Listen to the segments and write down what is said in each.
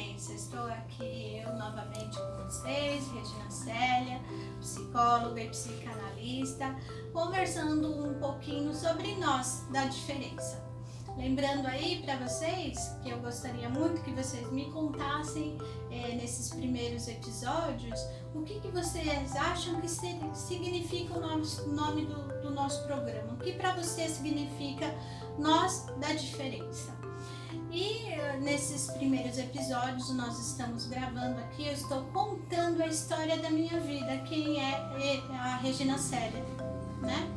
diferença. Estou aqui eu novamente com vocês, Regina Célia, psicóloga e psicanalista, conversando um pouquinho sobre nós da diferença. Lembrando aí para vocês que eu gostaria muito que vocês me contassem nesses primeiros episódios o que vocês acham que significa o nome do nosso programa, o que para você significa Nós da Diferença. E nesses primeiros episódios nós estamos gravando aqui, eu estou contando a história da minha vida, quem é a Regina Célia, né?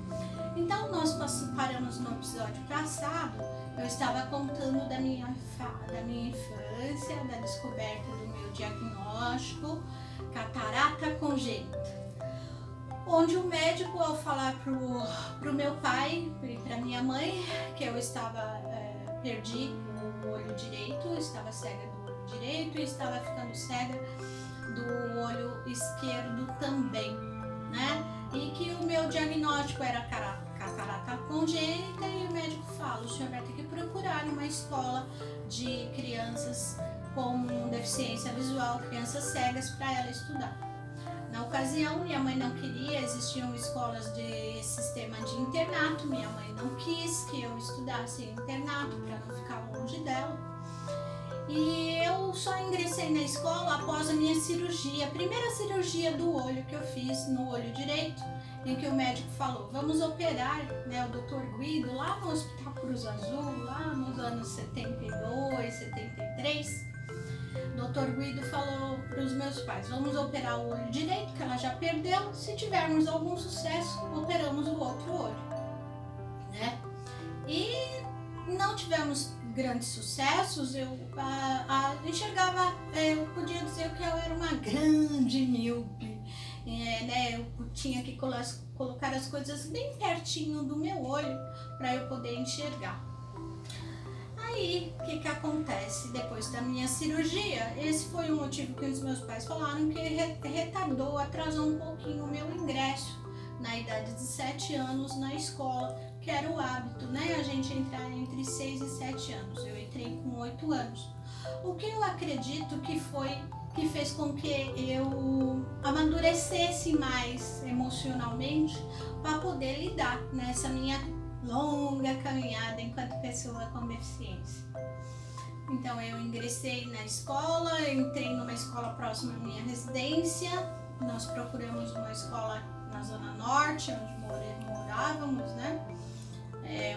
Então nós paramos no episódio passado, eu estava contando da minha infância, da descoberta do meu diagnóstico, catarata congênita, onde o médico, ao falar pro meu pai e para minha mãe que eu perdi o olho direito, estava cega do olho direito e estava ficando cega do olho esquerdo também, né? E que o meu diagnóstico era catarata congênita e o médico fala, o senhor vai ter que procurar uma escola de crianças com deficiência visual, crianças cegas, para ela estudar. Na ocasião, minha mãe não queria, existiam escolas de sistema de internato, minha mãe não quis que eu estudasse em internato para não ficar longe dela. E eu só ingressei na escola após a minha cirurgia, a primeira cirurgia do olho que eu fiz no olho direito, em que o médico falou, vamos operar, né, o Dr. Guido, lá no Hospital Cruz Azul, lá nos anos 72, 73, o Dr. Guido falou para os meus pais, vamos operar o olho direito, que ela já perdeu, se tivermos algum sucesso, operamos o outro olho, né? E não tivemos grandes sucessos, eu enxergava, eu podia dizer que eu era uma grande míope, né? Eu tinha que colocar as coisas bem pertinho do meu olho para eu poder enxergar. Aí, o que acontece depois da minha cirurgia? Esse foi o motivo que os meus pais falaram que retardou, atrasou um pouquinho o meu ingresso na idade de 7 anos na escola, que era o hábito, né? A gente entrar entre 6 e 7 anos. Eu entrei com 8 anos. O que eu acredito que fez com que eu amadurecesse mais emocionalmente para poder lidar nessa minha longa caminhada enquanto pessoa com deficiência. Então eu ingressei na escola, entrei numa escola próxima à minha residência, nós procuramos uma escola na Zona Norte, onde morávamos, né?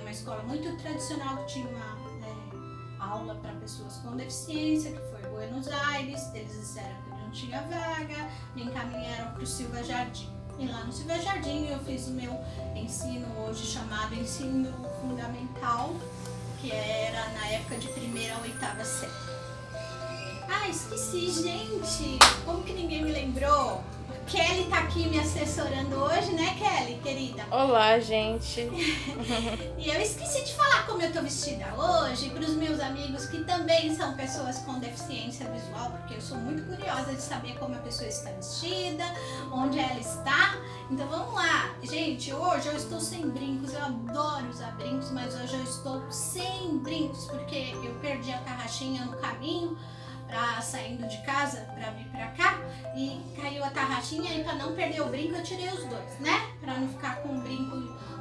Uma escola muito tradicional que tinha uma aula para pessoas com deficiência, que foi em Buenos Aires. Eles disseram que não tinha vaga, me encaminharam para o Silva Jardim. E lá no Silva Jardim eu fiz o meu ensino, hoje chamado ensino fundamental, que era na época de 1ª a 8ª série. Ah, esqueci, gente! Como que ninguém me lembrou? A Kelly tá aqui me assessorando hoje, né, Kelly, querida? Olá, gente! E eu esqueci de falar como eu tô vestida hoje para os meus amigos que também são pessoas com deficiência visual, porque eu sou muito curiosa de saber como a pessoa está vestida, onde ela está. Então vamos lá, gente, hoje eu estou sem brincos, eu adoro usar brincos, mas hoje eu estou sem brincos porque eu perdi a tarraxinha no caminho, saindo de casa para vir para cá, e caiu a tarraxinha, e para não perder o brinco eu tirei os dois, né? Para não ficar com um brinco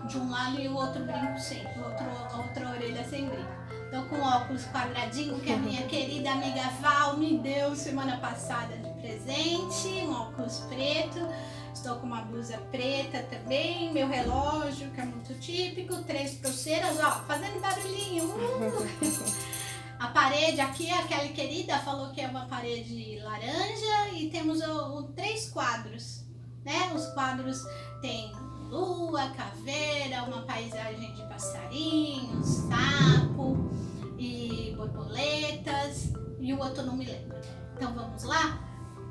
de um lado e o outro brinco sem, outra orelha sem brinco. Tô com óculos quadradinho que a minha querida amiga Val me deu semana passada de presente, um óculos preto. Estou com uma blusa preta também, meu relógio que é muito típico, 3 pulseiras, ó, fazendo barulhinho. A parede aqui, a Kelly querida falou que é uma parede laranja, e temos 3 quadros, né? Os quadros tem lua, caveira, uma paisagem de passarinhos, sapo e borboletas, e o outro não me lembro. Então vamos lá?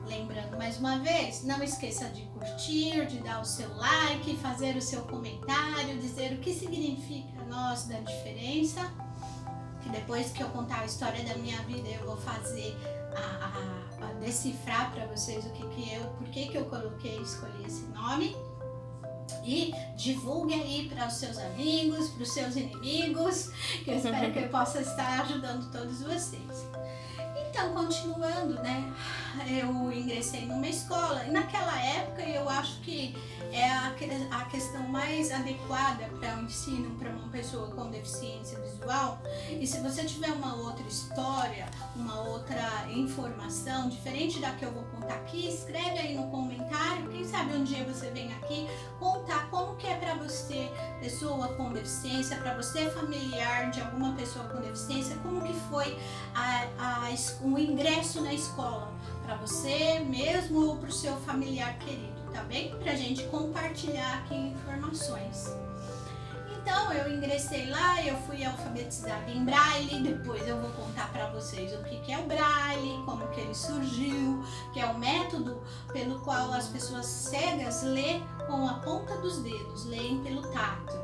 Lembrando mais uma vez, não esqueça de curtir, de dar o seu like, fazer o seu comentário, dizer o que significa Nós da Diferença. Que depois que eu contar a história da minha vida, eu vou fazer a decifrar para vocês por que eu escolhi esse nome. E divulgue aí para os seus amigos, para os seus inimigos, que eu espero que eu possa estar ajudando todos vocês. Então, continuando, né? Eu ingressei numa escola e naquela época eu acho que é a questão mais adequada para o ensino para uma pessoa com deficiência visual. E se você tiver uma outra história, uma outra informação diferente da que eu vou contar aqui, escreve aí no comentário. Quem sabe um dia você vem aqui contar como que é para você, pessoa com deficiência, para você familiar de alguma pessoa com deficiência, como que foi o ingresso na escola, para você mesmo ou para o seu familiar querido, tá bem? Pra gente compartilhar aqui informações. Então eu ingressei lá, eu fui alfabetizada em Braille, depois eu vou contar para vocês o que é o Braille, como que ele surgiu, que é o método pelo qual as pessoas cegas lêem com a ponta dos dedos, leem pelo tato.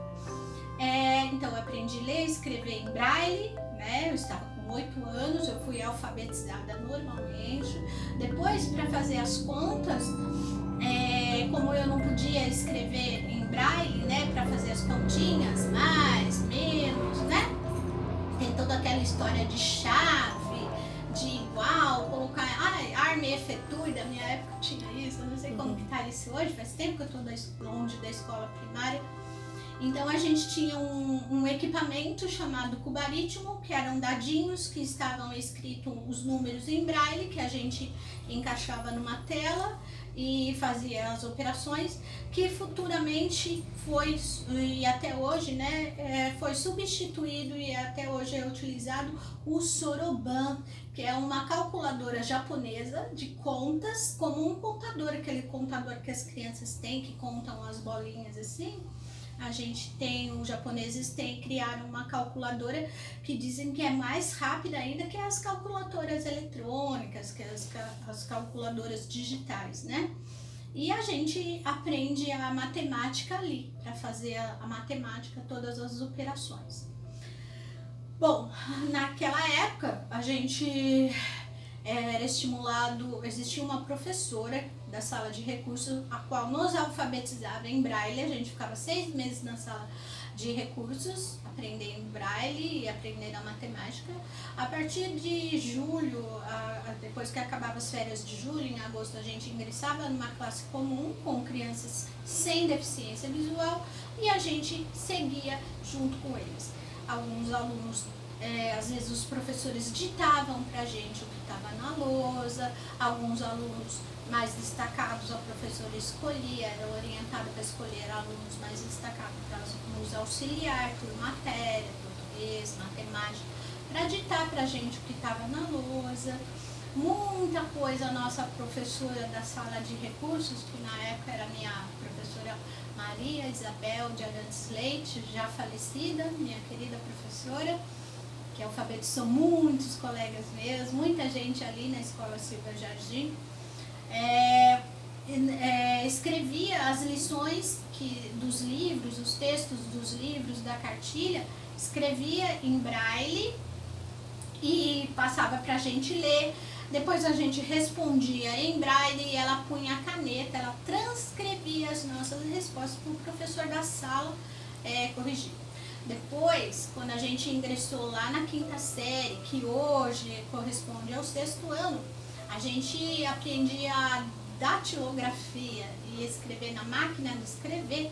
Então eu aprendi a ler e escrever em Braille, né? Eu estava com 8 anos, eu fui alfabetizada normalmente. Depois, para fazer as contas, como eu não podia escrever em Braille, né, para fazer as continhas, mais, menos, né? Tem toda aquela história de chave, de igual, colocar arme efetui, da minha época tinha isso, eu não sei como que tá isso hoje, faz tempo que eu estou longe da escola primária. Então a gente tinha um equipamento chamado cubaritmo, que eram dadinhos que estavam escritos os números em Braille, que a gente encaixava numa tela e fazia as operações, que futuramente foi, e até hoje, né, foi substituído e até hoje é utilizado o Soroban, que é uma calculadora japonesa de contas, como um contador, aquele contador que as crianças têm, que contam as bolinhas assim. A gente tem, os japoneses criaram uma calculadora que dizem que é mais rápida ainda que as calculadoras eletrônicas, que as calculadoras digitais, né? E a gente aprende a matemática ali, para fazer a matemática, todas as operações. Bom, naquela época a gente era estimulado, existia uma professora da sala de recursos, a qual nos alfabetizava em Braille. A gente ficava 6 meses na sala de recursos, aprendendo Braille e aprendendo a matemática. A partir de julho, depois que acabava as férias de julho, em agosto a gente ingressava numa classe comum com crianças sem deficiência visual e a gente seguia junto com eles. Alguns alunos, às vezes os professores ditavam pra gente o que estava na lousa, alguns alunos mais destacados a professora escolhia, era orientada para escolher alunos mais destacados para nos auxiliar por matéria, português, matemática, para ditar pra gente o que estava na lousa. Muita coisa a nossa professora da sala de recursos, que na época era minha professora Maria Isabel de Arantes Leite, já falecida, minha querida professora, que alfabetizou muitos colegas meus, muita gente ali na Escola Silva Jardim. Escrevia as lições dos livros, os textos dos livros da cartilha, escrevia em Braille e passava pra gente ler. Depois a gente respondia em Braille e ela punha a caneta, ela transcrevia as nossas respostas para o professor da sala corrigir. Depois, quando a gente ingressou lá na 5ª série, que hoje corresponde ao 6º ano, a gente aprendia a datilografia e escrever na máquina de escrever,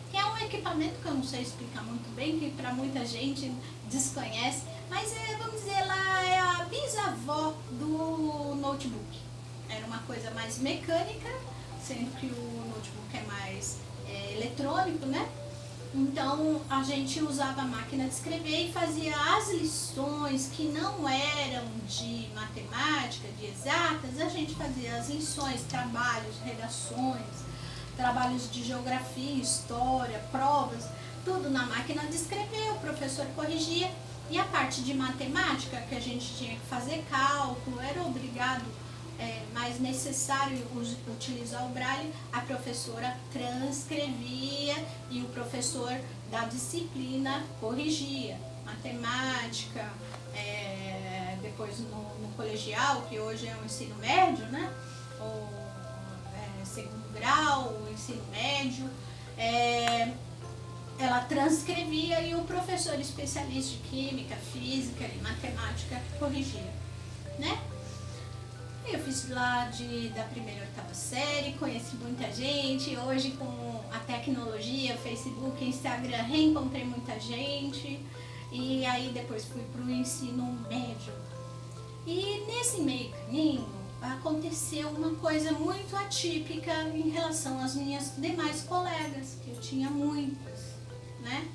que é um equipamento que eu não sei explicar muito bem, que para muita gente desconhece, mas vamos dizer, ela é a bisavó do notebook. Era uma coisa mais mecânica, sendo que o notebook é mais eletrônico, né? Então a gente usava a máquina de escrever e fazia as lições que não eram de matemática, de exatas, a gente fazia as lições, trabalhos, redações, trabalhos de geografia, história, provas, tudo na máquina de escrever, o professor corrigia. E a parte de matemática, que a gente tinha que fazer cálculo, era obrigado, mas necessário utilizar o Braille, a professora transcrevia e o professor da disciplina corrigia. Matemática, depois no colegial, que hoje é o ensino médio, né? Ou segundo grau, o ensino médio, ela transcrevia e o professor especialista de química, física e matemática corrigia, né? fiz lá da primeira à oitava série, conheci muita gente. Hoje, com a tecnologia, Facebook, Instagram, reencontrei muita gente. E aí depois fui para o ensino médio. E nesse meio caminho aconteceu uma coisa muito atípica em relação às minhas demais colegas, que eu tinha muitas, né?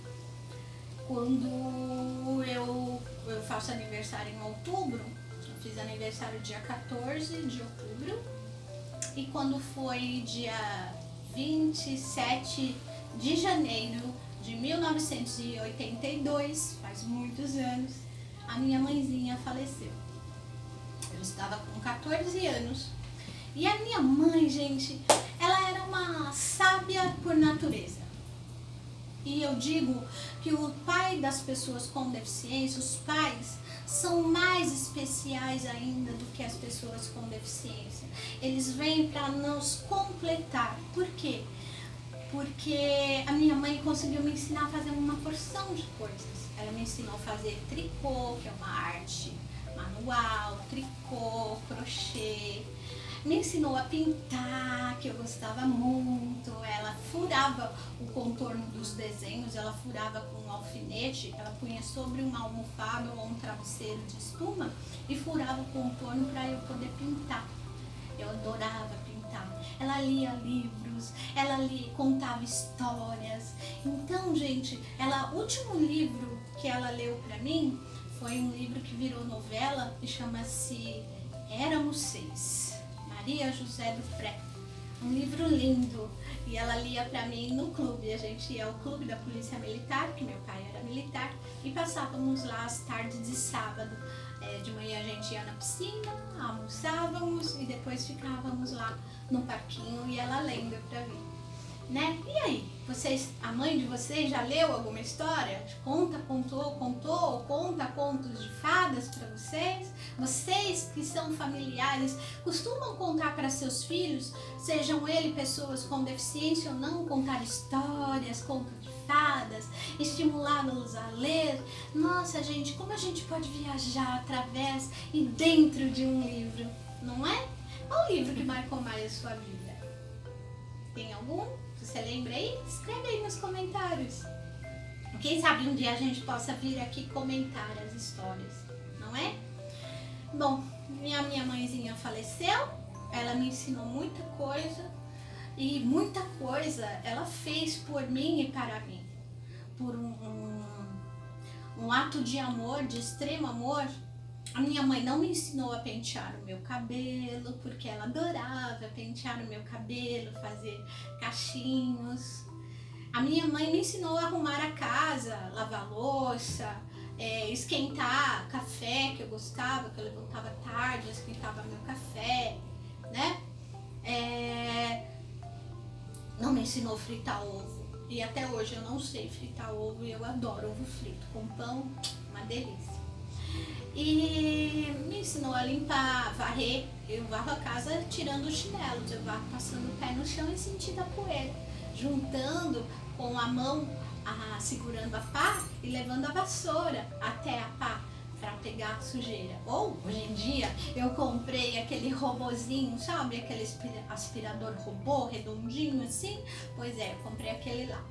Quando eu faço aniversário em outubro, eu fiz aniversário dia 14 de outubro, e quando foi dia 27 de janeiro de 1982, faz muitos anos, a minha mãezinha faleceu. Eu estava com 14 anos. E a minha mãe, gente, ela era uma sábia por natureza. E eu digo que o pai das pessoas com deficiência, os pais, são mais especiais ainda do que as pessoas com deficiência. Eles vêm para nos completar. Por quê? Porque a minha mãe conseguiu me ensinar a fazer uma porção de coisas. Ela me ensinou a fazer tricô, que é uma arte manual, tricô, crochê. Me ensinou a pintar, que eu gostava muito. Ela furava o contorno dos desenhos, ela furava com um alfinete, ela punha sobre uma almofada ou um travesseiro de espuma e furava o contorno para eu poder pintar. Eu adorava pintar. Ela lia livros, contava histórias. Então, gente, o último livro que ela leu para mim foi um livro que virou novela e chama-se Éramos Seis, Maria José do Pré. Um livro lindo. E ela lia para mim no clube. A gente ia ao clube da Polícia Militar, que meu pai era militar, e passávamos lá às tardes de sábado. De manhã a gente ia na piscina, almoçávamos e depois ficávamos lá no parquinho e ela lendo para mim. Né? E aí, a mãe de vocês já leu alguma história? Conta contos de fadas para vocês? Vocês que são familiares costumam contar para seus filhos, sejam eles pessoas com deficiência ou não, contar histórias, contos de fadas, estimulá-los a ler? Nossa, gente, como a gente pode viajar através e dentro de um livro, não é? Qual o livro que marcou mais a sua vida? Tem algum? Você lembra aí? Escreve aí nos comentários. Quem sabe um dia a gente possa vir aqui comentar as histórias, não é? Bom, minha mãezinha faleceu, ela me ensinou muita coisa e muita coisa ela fez por mim e para mim. Por um ato de amor, de extremo amor. A minha mãe não me ensinou a pentear o meu cabelo, porque ela adorava pentear o meu cabelo, fazer cachinhos. A minha mãe me ensinou a arrumar a casa, lavar louça, esquentar café, que eu gostava, que eu levantava tarde, esquentava meu café, né? Não me ensinou a fritar ovo. E até hoje eu não sei fritar ovo e eu adoro ovo frito com pão, uma delícia. E me ensinou a limpar, a varrer. Eu varro a casa tirando os chinelos, eu varro passando o pé no chão e sentindo a poeira, juntando com a mão, segurando a pá e levando a vassoura até a pá para pegar a sujeira. Ou, hoje em dia, eu comprei aquele robozinho, sabe? Aquele aspirador robô, redondinho assim. Pois é, eu comprei aquele lá.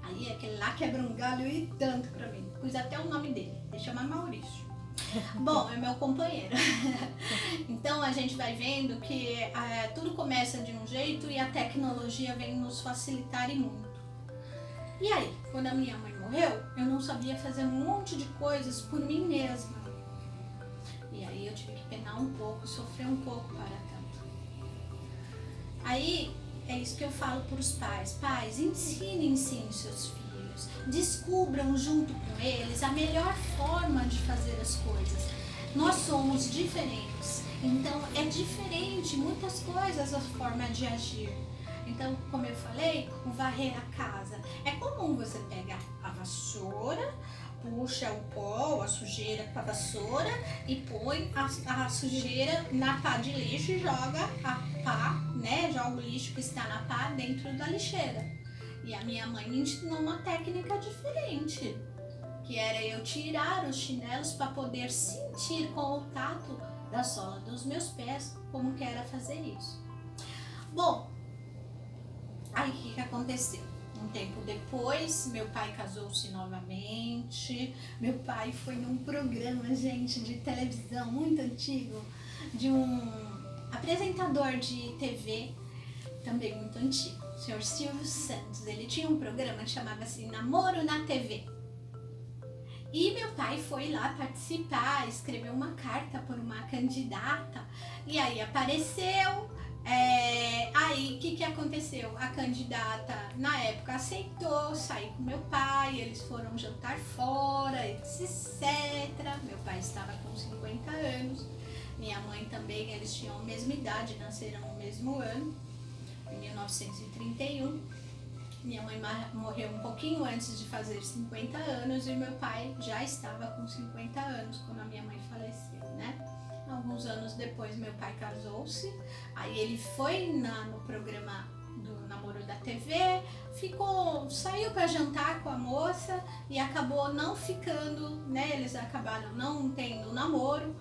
Aí aquele lá quebra um galho e tanto pra mim. Pus até o nome dele, ele chama Maurício. Bom, é meu companheiro. Então a gente vai vendo que tudo começa de um jeito e a tecnologia vem nos facilitar e muito. E aí, quando a minha mãe morreu, eu não sabia fazer um monte de coisas por mim mesma. E aí eu tive que penar um pouco, sofrer um pouco para tanto. Aí é isso que eu falo para os pais. Pais, ensinem sim os seus filhos. Descubram junto com eles a melhor forma de fazer as coisas. Nós somos diferentes, então é diferente muitas coisas a forma de agir. Então, como eu falei, o varrer a casa. É comum você pegar a vassoura, puxa o pó, a sujeira com a vassoura e põe a sujeira na pá de lixo e joga a pá, né? Joga o lixo que está na pá dentro da lixeira. E a minha mãe me ensinou uma técnica diferente, que era eu tirar os chinelos para poder sentir com o tato da sola dos meus pés como que era fazer isso. Bom, aí o que aconteceu? Um tempo depois, meu pai casou-se novamente. Meu pai foi num programa, gente, de televisão muito antigo, de um apresentador de TV também muito antigo, o senhor Silvio Santos. Ele tinha um programa que chamava-se Namoro na TV. E meu pai foi lá participar, escreveu uma carta por uma candidata, e aí apareceu. Aí o que aconteceu? A candidata na época aceitou sair com meu pai, eles foram jantar fora, etc. Meu pai estava com 50 anos, minha mãe também, eles tinham a mesma idade, nasceram no mesmo ano, em 1931. Minha mãe morreu um pouquinho antes de fazer 50 anos e meu pai já estava com 50 anos quando a minha mãe faleceu, né? Alguns anos depois meu pai casou-se, aí ele foi no programa do Namoro da TV, saiu para jantar com a moça e acabou não ficando, né? Eles acabaram não tendo namoro,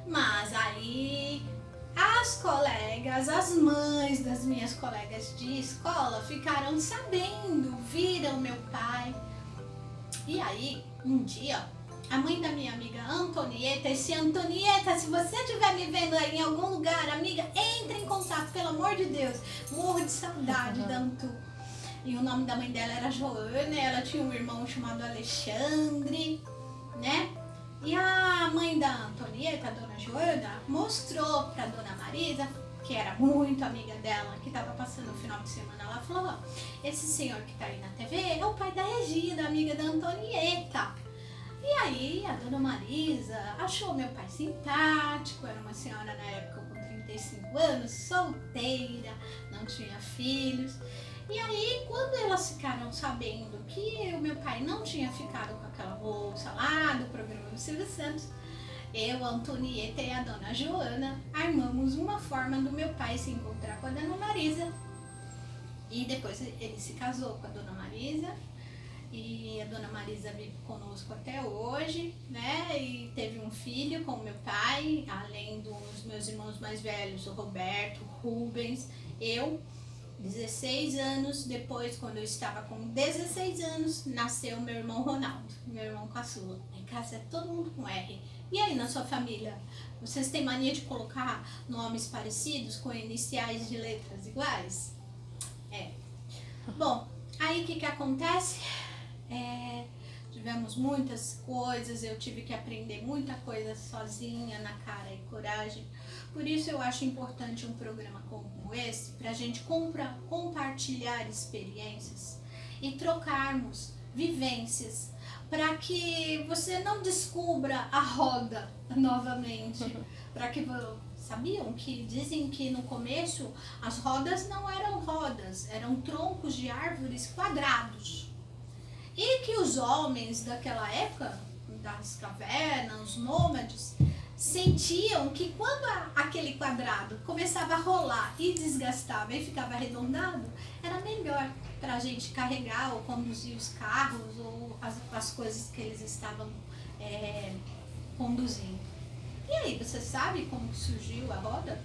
mas aí as colegas, as mães das minhas colegas de escola ficaram sabendo, viram meu pai. E aí, um dia, a mãe da minha amiga Antonieta, Antonieta, se você estiver me vendo aí em algum lugar, amiga, entre em contato, pelo amor de Deus. Morro de saudade da Antu. E o nome da mãe dela era Joana, ela tinha um irmão chamado Alexandre, né? E a mãe da Antonieta, a dona Joana, mostrou para a dona Marisa, que era muito amiga dela, que estava passando o final de semana, ela falou, ó, esse senhor que está aí na TV é o pai da Regina, amiga da Antonieta. E aí a dona Marisa achou meu pai simpático, era uma senhora na época com 35 anos, solteira, não tinha filhos. E aí, quando elas ficaram sabendo que o meu pai não tinha ficado com aquela moça lá do programa do Silvio Santos, eu, a Antonieta e a dona Joana armamos uma forma do meu pai se encontrar com a dona Marisa. E depois ele se casou com a dona Marisa. E a dona Marisa vive conosco até hoje, né? E teve um filho com o meu pai, além dos meus irmãos mais velhos, o Roberto, o Rubens, eu. 16 anos depois, quando eu estava com 16 anos, nasceu meu irmão Ronaldo, meu irmão caçula. Em casa é todo mundo com R. E aí, na sua família, vocês têm mania de colocar nomes parecidos com iniciais de letras iguais? Bom, aí o que acontece? Tivemos muitas coisas, eu tive que aprender muita coisa sozinha, na cara e coragem. Por isso eu acho importante um programa como esse, para a gente compartilhar experiências e trocarmos vivências, para que você não descubra a roda novamente. Para que sabiam que dizem que no começo as rodas não eram rodas, eram troncos de árvores quadrados. E que os homens daquela época, das cavernas, os nômades, sentiam que quando aquele quadrado começava a rolar e desgastava e ficava arredondado, era melhor para a gente carregar ou conduzir os carros ou as coisas que eles estavam conduzindo. E aí, você sabe como surgiu a roda?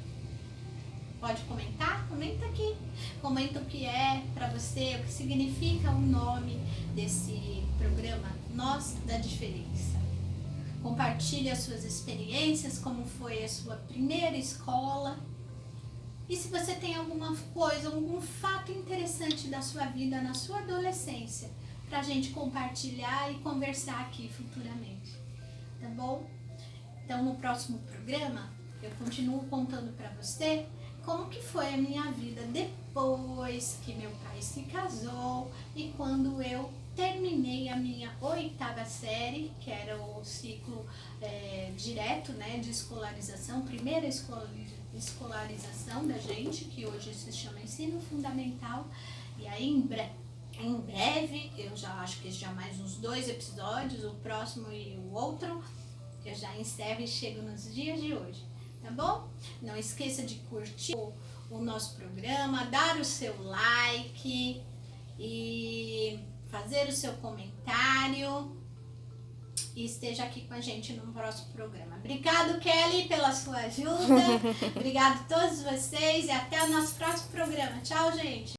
Pode comentar? Comenta aqui. Comenta o que é para você, o que significa o nome desse programa, Nós da Diferença. Compartilhe as suas experiências, como foi a sua primeira escola. E se você tem alguma coisa, algum fato interessante da sua vida na sua adolescência, para a gente compartilhar e conversar aqui futuramente. Tá bom? Então, no próximo programa, eu continuo contando para você como que foi a minha vida depois que meu pai se casou e quando eu terminei a minha 8ª série, que era o ciclo direto, né, de escolarização, primeira escolarização da gente, que hoje se chama ensino fundamental. E aí em breve, eu já acho que já mais uns 2 episódios, o próximo e o outro, eu já encerro e chego nos dias de hoje. Tá bom? Não esqueça de curtir o nosso programa, dar o seu like e fazer o seu comentário. e esteja aqui com a gente no próximo programa. Obrigado, Kelly, pela sua ajuda. Obrigado a todos vocês e até o nosso próximo programa. Tchau, gente!